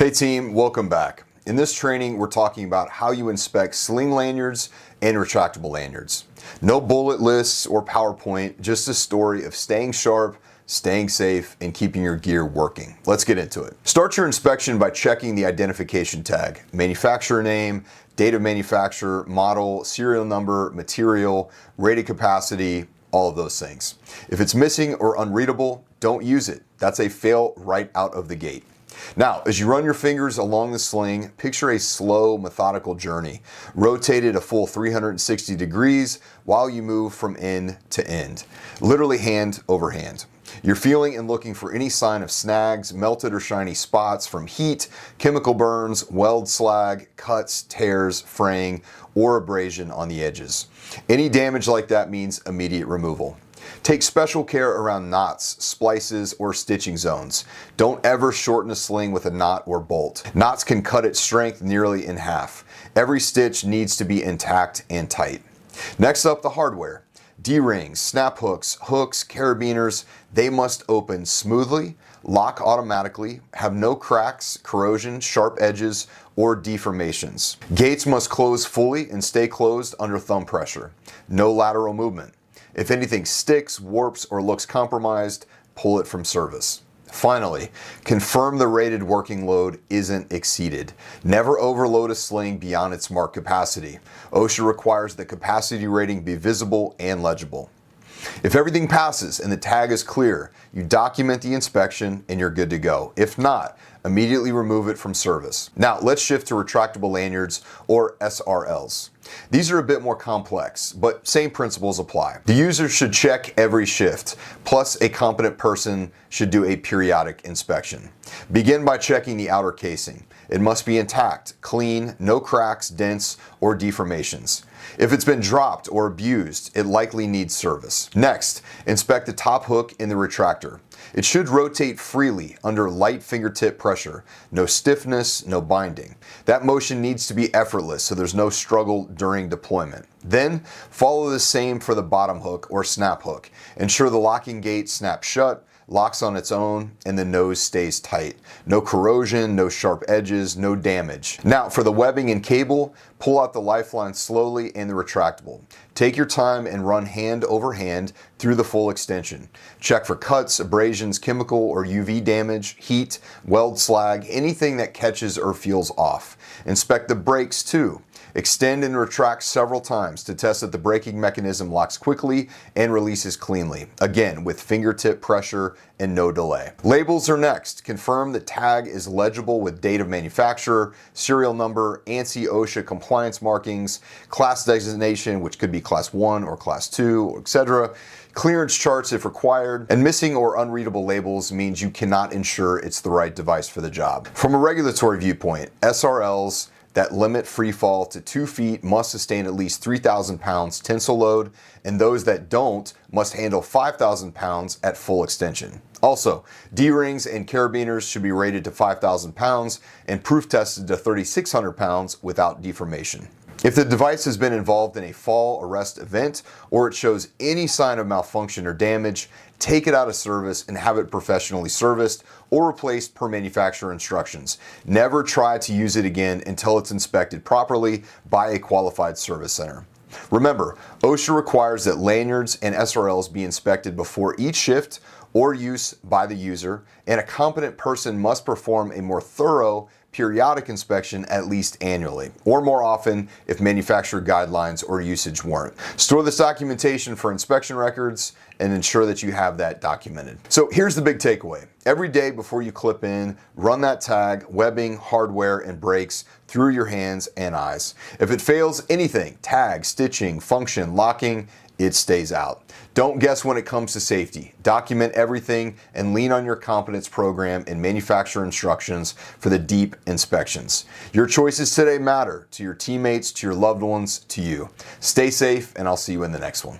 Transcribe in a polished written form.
Hey team, welcome back. In this training, we're talking about how you inspect sling lanyards and retractable lanyards. No bullet lists or PowerPoint, just a story of staying sharp, staying safe, and keeping your gear working. Let's get into it. Start your inspection by checking the identification tag, manufacturer name, date of manufacturer, model, serial number, material, rated capacity, all of those things. If it's missing or unreadable, don't use it. That's a fail right out of the gate. Now, as you run your fingers along the sling, picture a slow, methodical journey. Rotate it a full 360 degrees while you move from end to end, literally hand over hand. You're feeling and looking for any sign of snags, melted or shiny spots from heat, chemical burns, weld slag, cuts, tears, fraying, or abrasion on the edges. Any damage like that means immediate removal. Take special care around knots, splices, or stitching zones. Don't ever shorten a sling with a knot or bolt. Knots can cut its strength nearly in half. Every stitch needs to be intact and tight. Next up, the hardware. D-rings, snap hooks, carabiners, they must open smoothly, lock automatically, have no cracks, corrosion, sharp edges, or deformations. Gates must close fully and stay closed under thumb pressure. No lateral movement. If anything sticks, warps, or looks compromised, pull it from service. Finally, confirm the rated working load isn't exceeded. Never overload a sling beyond its marked capacity. OSHA requires the capacity rating be visible and legible. If everything passes and the tag is clear, you document the inspection and you're good to go. If not, immediately remove it from service. Now, let's shift to retractable lanyards, or SRLs. These are a bit more complex, but same principles apply. The user should check every shift, plus a competent person should do a periodic inspection. Begin by checking the outer casing. It must be intact, clean, no cracks, dents, or deformations. If it's been dropped or abused, it likely needs service. Next, inspect the top hook in the retractor. It should rotate freely under light fingertip pressure. No stiffness, no binding. That motion needs to be effortless so there's no struggle during deployment. Then, follow the same for the bottom hook or snap hook. Ensure the locking gate snaps shut, locks on its own, and the nose stays tight. No corrosion, no sharp edges, no damage. Now, for the webbing and cable, pull out the lifeline slowly and the retractable. Take your time and run hand over hand through the full extension. Check for cuts, abrasions, chemical or UV damage, heat, weld slag, anything that catches or feels off. Inspect the brakes too. Extend and retract several times to test that the braking mechanism locks quickly and releases cleanly, again with fingertip pressure and no delay. Labels are next. Confirm the tag is legible with date of manufacturer, serial number, ANSI OSHA compliance markings, class designation, which could be class 1 or class 2, etc., clearance charts if required, and missing or unreadable labels means you cannot ensure it's the right device for the job. From a regulatory viewpoint, SRLs that limit free fall to 2 feet must sustain at least 3,000 pounds tensile load, and those that don't must handle 5,000 pounds at full extension. Also, D-rings and carabiners should be rated to 5,000 pounds and proof tested to 3,600 pounds without deformation. If the device has been involved in a fall arrest event or it shows any sign of malfunction or damage, take it out of service and have it professionally serviced or replaced per manufacturer instructions. Never try to use it again until it's inspected properly by a qualified service center. Remember, OSHA requires that lanyards and SRLs be inspected before each shift or use by the user, and a competent person must perform a more thorough periodic inspection at least annually, or more often if manufacturer guidelines or usage warrant. Store this documentation for inspection records and ensure that you have that documented. So here's the big takeaway. Every day before you clip in, run that tag, webbing, hardware, and brakes through your hands and eyes. If it fails anything, tag, stitching, function, locking, it stays out. Don't guess when it comes to safety. Document everything and lean on your competence program and manufacturer instructions for the deep inspections. Your choices today matter to your teammates, to your loved ones, to you. Stay safe, and I'll see you in the next one.